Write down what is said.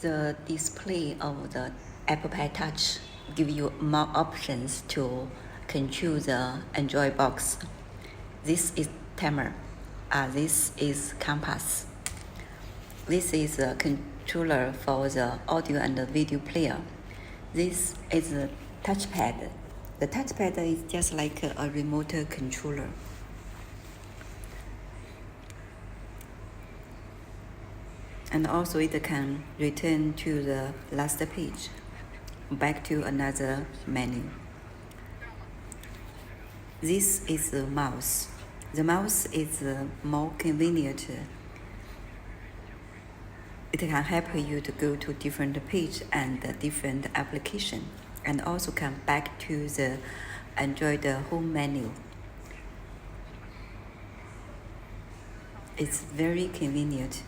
The display of the Applepie Touch give you more options to control the Android box. This is timer. This is compass. This is a controller for the audio and the video player. This is a touchpad. The touchpad is just like a remote controller. And also it can return to the last page, back to another menu. This is the mouse. The mouse is more convenient. It can help you to go to different page and different application, and also come back to the Android home menu. It's very convenient.